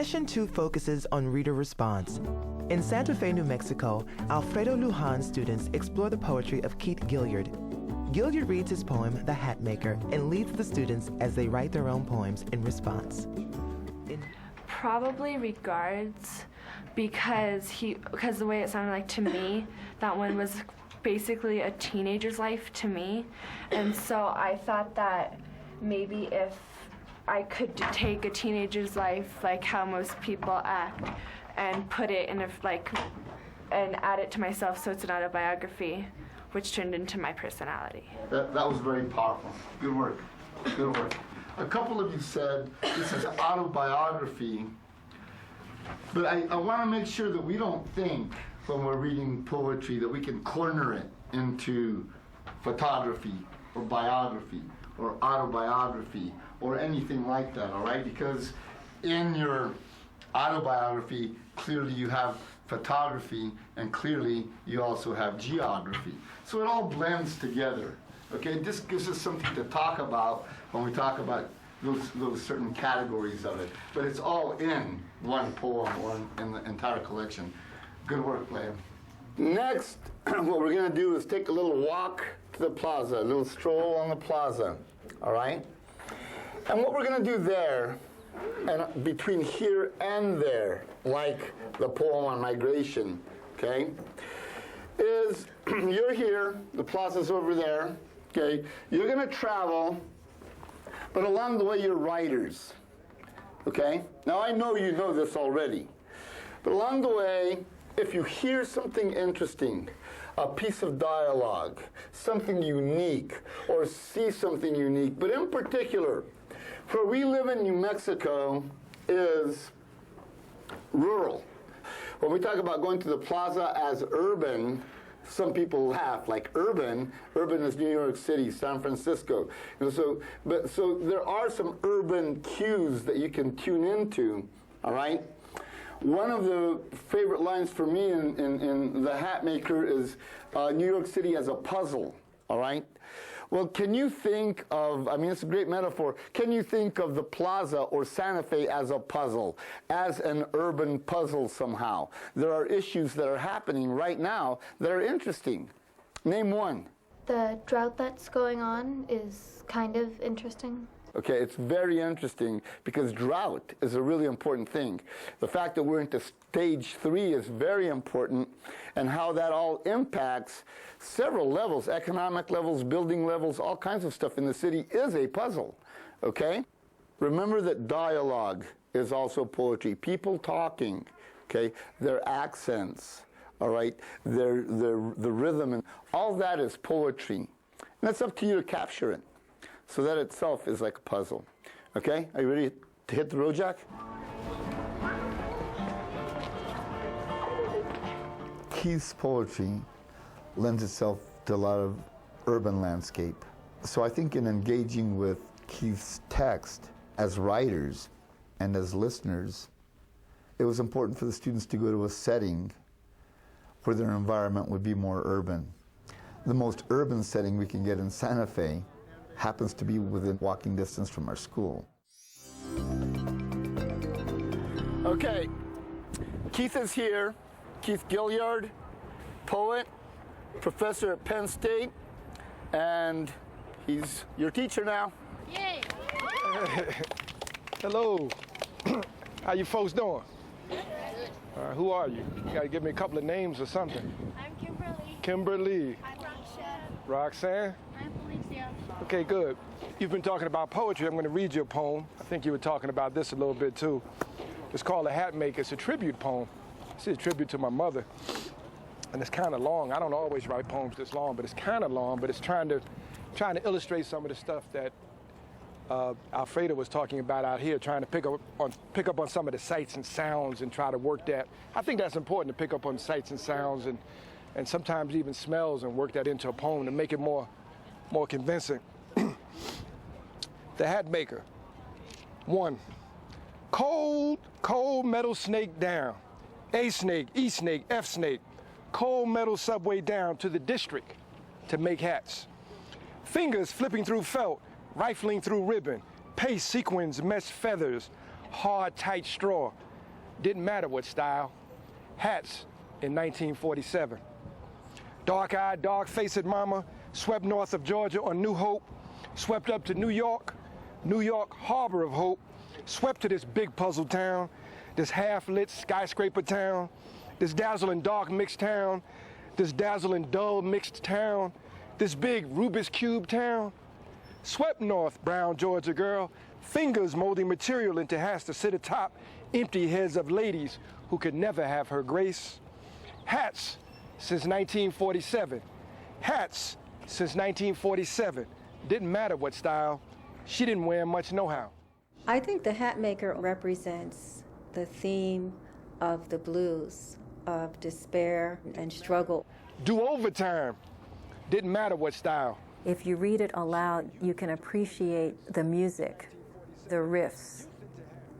Session 2 focuses on reader response. In Santa Fe, New Mexico, Alfredo Lujan students explore the poetry of Keith Gilliard. Gilliard reads his poem, The Hat Maker, and leads the students as they write their own poems in response. Probably Regards, because the way it sounded like to me, that one was basically a teenager's life to me. And so I thought that maybe if I could take a teenager's life, like how most people act, and put it in and add it to myself so it's an autobiography, which turned into my personality. That was very powerful. Good work. Good work. A couple of you said this is autobiography, but I want to make sure that we don't think when we're reading poetry that we can corner it into photography or biography or autobiography or anything like that, all right? Because in your autobiography, clearly you have photography, and clearly you also have geography. So it all blends together, okay? This gives us something to talk about when we talk about those certain categories of it. But it's all in one poem or in the entire collection. Good work, Liam. Next, what we're gonna do is take a little walk to the plaza, a little stroll on the plaza, all right? And what we're gonna do there, and between here and there, like the poem on migration, okay, is you're here, the plaza's over there, okay, you're gonna travel, but along the way you're writers, okay? Now I know you know this already, but along the way, if you hear something interesting, a piece of dialogue, something unique, or see something unique, but in particular, where we live in New Mexico is rural. When we talk about going to the plaza as urban, some people laugh, like urban is New York City, San Francisco. So there are some urban cues that you can tune into, all right? One of the favorite lines for me in The Hat Maker is New York City as a puzzle, all right? Well, can you think of, I mean, it's a great metaphor, can you think of the plaza or Santa Fe as a puzzle, as an urban puzzle somehow? There are issues that are happening right now that are interesting. Name one. The drought that's going on is kind of interesting. Okay, it's very interesting because drought is a really important thing. The fact that we're into stage 3 is very important, and how that all impacts several levels, economic levels, building levels, all kinds of stuff in the city is a puzzle, okay? Remember that dialogue is also poetry. People talking, okay? Their accents, all right? The rhythm, and all that is poetry. And it's up to you to capture it. So that itself is like a puzzle. Okay? Are you ready to hit the road, Jack? Keith's poetry lends itself to a lot of urban landscape. So I think in engaging with Keith's text as writers and as listeners, it was important for the students to go to a setting where their environment would be more urban. The most urban setting we can get in Santa Fe happens to be within walking distance from our school. Okay, Keith is here. Keith Gilliard, poet, professor at Penn State, and he's your teacher now. Yay! Hello. How you folks doing? Who are you? You gotta give me a couple of names or something. I'm Kimberly. Kimberly. I'm Roxanne. Roxanne? I'm Felicia. Okay, good. You've been talking about poetry. I'm going to read you a poem. I think you were talking about this a little bit too. It's called The Hat Maker. It's a tribute poem. It's a tribute to my mother. And it's kind of long. I don't always write poems this long, but it's kind of long, but it's trying to illustrate some of the stuff that Alfredo was talking about out here, trying to pick up on some of the sights and sounds and try to work that. I think that's important, to pick up on sights and sounds and sometimes even smells, and work that into a poem to make it more convincing. The Hat Maker. 1. Cold metal snake down. A snake, E snake, F snake. Cold metal subway down to the district to make hats. Fingers flipping through felt, rifling through ribbon, paste sequins, mesh feathers, hard, tight straw. didn't matter what style. Hats in 1947. Dark-eyed, dark-faced mama swept north of Georgia on New Hope, swept up to New York, harbor of hope, swept to this big puzzle town, this half-lit skyscraper town, this dazzling dark mixed town, this dazzling dull mixed town, this big Rubik's Cube town. Swept north, brown Georgia girl, fingers molding material into hats to sit atop empty heads of ladies who could never have her grace. Hats since 1947. Hats since 1947. Didn't matter what style. She didn't wear much nohow. I think the hat maker represents the theme of the blues, of despair and struggle. Do overtime. Didn't matter what style. If you read it aloud, you can appreciate the music, the riffs,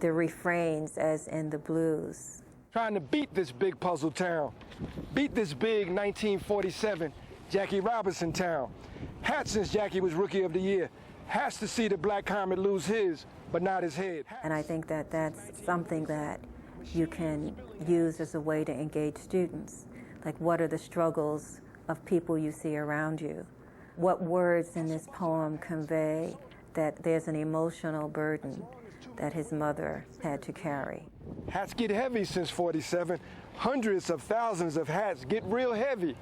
the refrains as in the blues. Trying to beat this big puzzle town. Beat this big 1947 Jackie Robinson town. Hats since Jackie was Rookie of the Year. Hats to see the Black Comet lose his, but not his head. And I think that that's something that you can use as a way to engage students. Like, what are the struggles of people you see around you? What words in this poem convey that there's an emotional burden that his mother had to carry? Hats get heavy since 47. Hundreds of thousands of hats get real heavy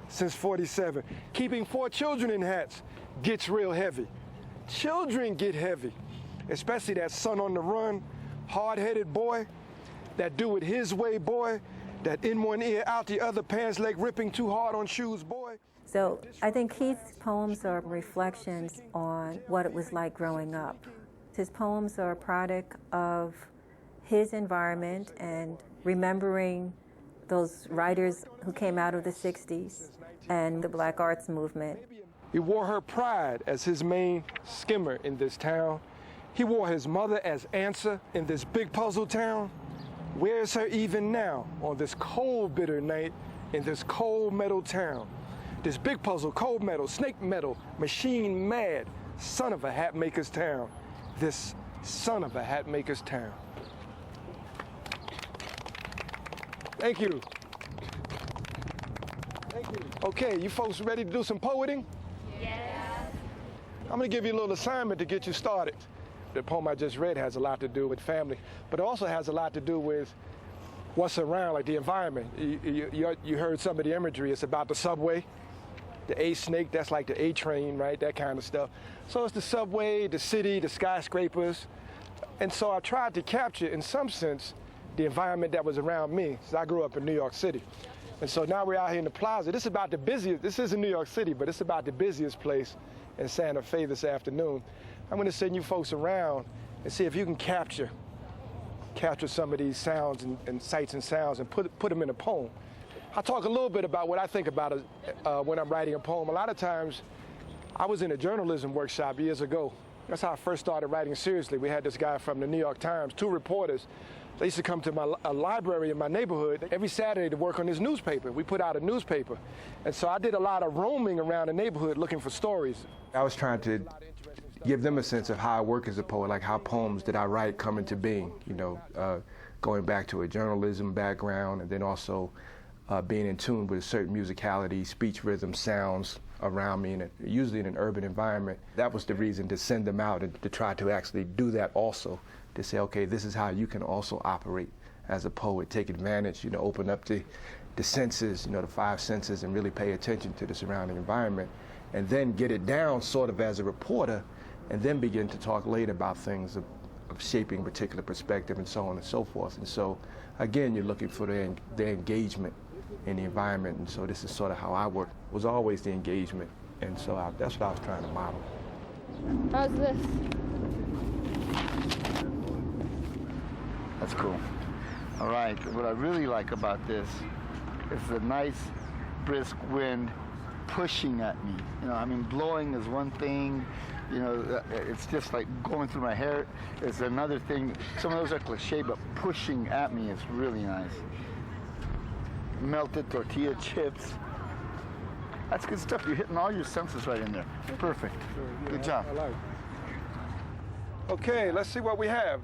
since 47. Keeping 4 children in hats gets real heavy. Children get heavy, especially that son on the run, hard-headed boy, that do it his way boy, that in one ear, out the other, pants leg ripping too hard on shoes boy. So I think Keith's poems are reflections on what it was like growing up. His poems are a product of his environment and remembering those writers who came out of the 60s and the Black Arts Movement. He wore her pride as his main skimmer in this town. He wore his mother as answer in this big puzzle town. Where's her even now on this cold, bitter night in this cold metal town? This big puzzle, cold metal, snake metal, machine mad, son of a hat maker's town. This son of a hat maker's town. Thank you. Thank you. Okay, you folks ready to do some poeting? Yes. I'm gonna give you a little assignment to get you started. The poem I just read has a lot to do with family, but it also has a lot to do with what's around, like the environment. You heard some of the imagery. It's about the subway, the A snake, that's like the A train, right? That kind of stuff. So it's the subway, the city, the skyscrapers. And so I tried to capture, in some sense, the environment that was around me, since I grew up in New York City. And so now we're out here in the plaza. This is about the busiest, this isn't New York City, but it's about the busiest place in Santa Fe this afternoon. I'm gonna send you folks around and see if you can capture some of these sounds and sights and sounds and put them in a poem. I'll talk a little bit about what I think about when I'm writing a poem. A lot of times, I was in a journalism workshop years ago. That's how I first started writing seriously. We had this guy from the New York Times, 2 reporters. They used to come to my library in my neighborhood every Saturday to work on this newspaper. We put out a newspaper. And so I did a lot of roaming around the neighborhood looking for stories. I was trying to give them a sense of how I work as a poet, like how poems that I write come into being, you know, going back to a journalism background and then also being in tune with a certain musicality, speech rhythm, sounds around me, and usually in an urban environment. That was the reason to send them out and to try to actually do that also, to say, okay, this is how you can also operate as a poet, take advantage, you know, open up the senses, you know, the 5 senses, and really pay attention to the surrounding environment, and then get it down sort of as a reporter, and then begin to talk later about things of shaping particular perspective and so on and so forth. And so, again, you're looking for the engagement in the environment, and so this is sort of how I work, was always the engagement, and so that's what I was trying to model. How's this? That's cool. All right, what I really like about this is the nice, brisk wind pushing at me. You know, I mean, blowing is one thing, you know, it's just like going through my hair is another thing. Some of those are cliche, but pushing at me is really nice. Melted tortilla chips. That's good stuff. You're hitting all your senses right in there. Perfect. Good job. I like it. Okay, let's see what we have.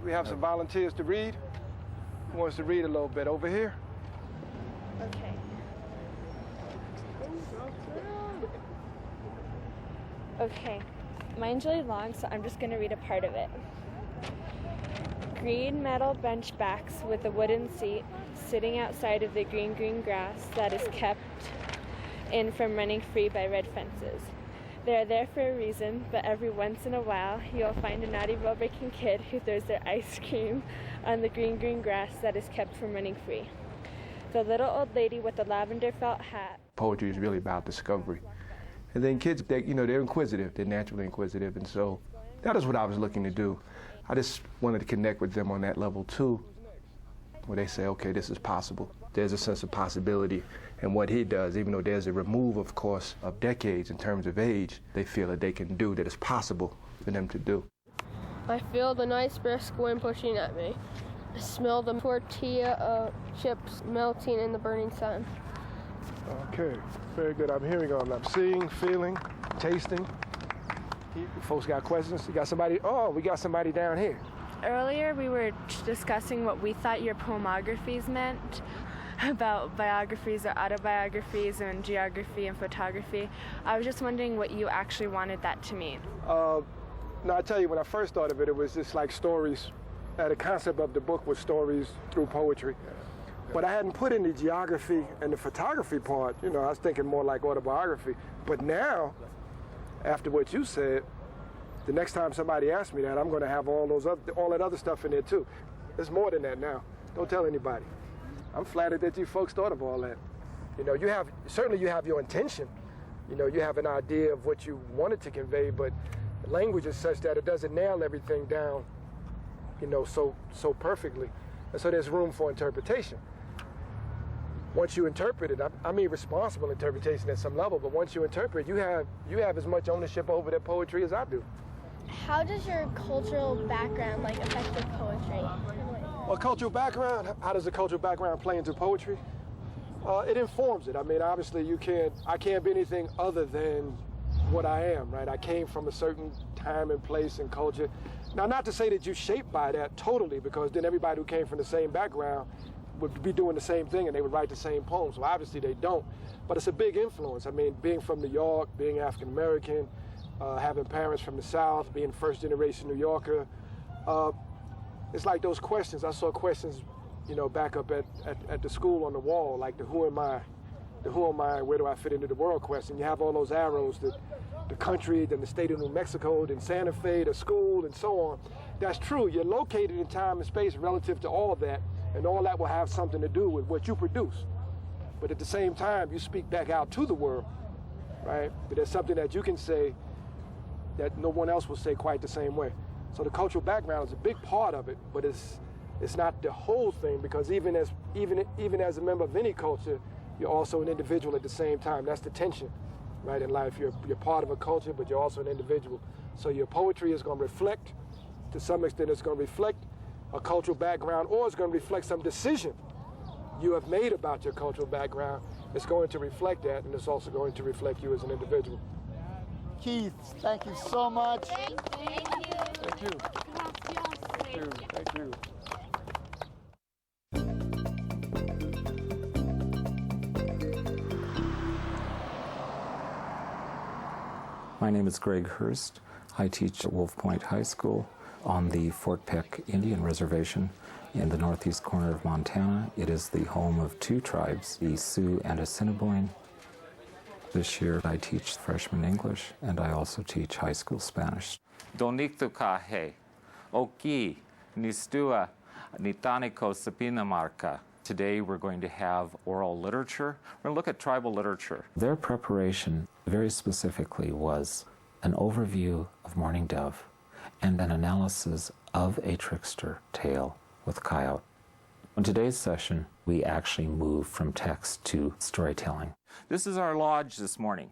We have some volunteers to read. wants to read a little bit over here. Okay. Okay, mine's really long, so I'm just going to read a part of it. Green metal bench backs with a wooden seat sitting outside of the green grass that is kept in from running free by red fences. They are there for a reason, but every once in a while you'll find a naughty rule-breaking kid who throws their ice cream on the green grass that is kept from running free. The little old lady with the lavender felt hat. Poetry is really about discovery. And then kids, they're inquisitive, they're naturally inquisitive, and so that is what I was looking to do. I just wanted to connect with them on that level too, where they say, okay, this is possible. There's a sense of possibility in what he does, even though there's a remove, of course, of decades in terms of age, they feel that they can do, that it's possible for them to do. I feel the nice brisk wind pushing at me. I smell the tortilla chips melting in the burning sun. Okay, very good. I'm hearing all that. I'm seeing, feeling, tasting. You folks got questions? You got somebody? Oh, we got somebody down here. Earlier we were discussing what we thought your poemographies meant, about biographies or autobiographies and geography and photography. I was just wondering what you actually wanted that to mean. No, I tell you, when I first thought of it, it was just like stories. The concept of the book was stories through poetry. But I hadn't put in the geography and the photography part. I was thinking more like autobiography. But now, after what you said, the next time somebody asks me that, I'm going to have all that other stuff in there too. There's more than that now. Don't tell anybody. I'm flattered that you folks thought of all that. You have your intention. You have an idea of what you wanted to convey, but language is such that it doesn't nail everything down, so perfectly. And so there's room for interpretation. Once you interpret it, I mean responsible interpretation at some level, but once you interpret, you have as much ownership over that poetry as I do. How does your cultural background affect your poetry? Well, cultural background, how does the cultural background play into poetry? It informs it. I mean, obviously I can't be anything other than what I am, right? I came from a certain time and place and culture. Now, not to say that you're shaped by that totally, because then everybody who came from the same background would be doing the same thing and they would write the same poems. So obviously they don't, but it's a big influence. I mean, being from New York, being African American, having parents from the South, being first generation New Yorker, it's like those questions. I saw questions, back up at the school on the wall, like the who am I, where do I fit into the world question. You have all those arrows, the country, then the state of New Mexico, then Santa Fe, the school, and so on. That's true. You're located in time and space relative to all of that, and all that will have something to do with what you produce. But at the same time, you speak back out to the world, right? But there's something that you can say that no one else will say quite the same way. So the cultural background is a big part of it, but it's not the whole thing, because even as a member of any culture, you're also an individual at the same time. That's the tension, right, in life. You're part of a culture, but you're also an individual. So your poetry is going to reflect, to some extent it's going to reflect a cultural background, or it's going to reflect some decision you have made about your cultural background. It's going to reflect that, and it's also going to reflect you as an individual. Keith, thank you so much. Thank you. Thank you. Thank you. My name is Greg Hurst. I teach at Wolf Point High School on the Fort Peck Indian Reservation in the northeast corner of Montana. It is the home of two tribes, the Sioux and Assiniboine. This year I teach freshman English, and I also teach high school Spanish. Doniktukahe, Oki, Nistua, Nitaniko Sapinamarka. Today we're going to have oral literature. We're going to look at tribal literature. Their preparation very specifically was an overview of Mourning Dove and an analysis of a trickster tale with coyote. In today's session, we actually move from text to storytelling. This is our lodge this morning.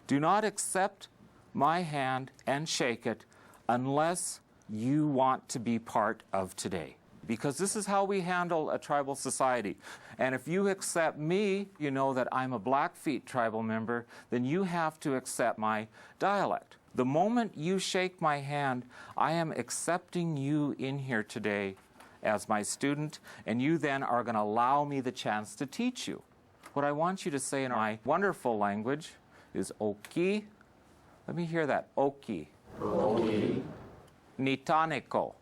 Do not accept my hand and shake it unless you want to be part of today, because this is how we handle a tribal society. And if you accept me, you know that I'm a Blackfeet tribal member, then you have to accept my dialect. The moment you shake my hand, I am accepting you in here today as my student, and you then are going to allow me the chance to teach you. What I want you to say in my wonderful language is oki. Let me hear that. Oki. Oki. Nitaneko.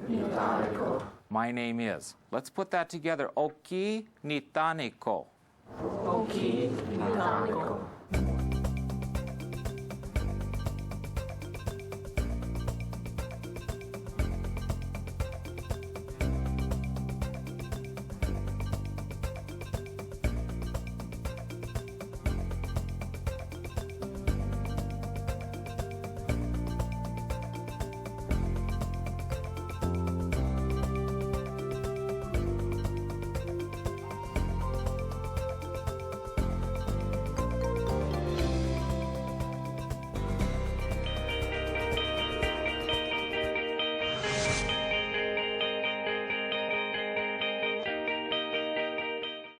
Nitaneko. My name is. Let's put that together. Oki nitaneko. Oki nitaneko.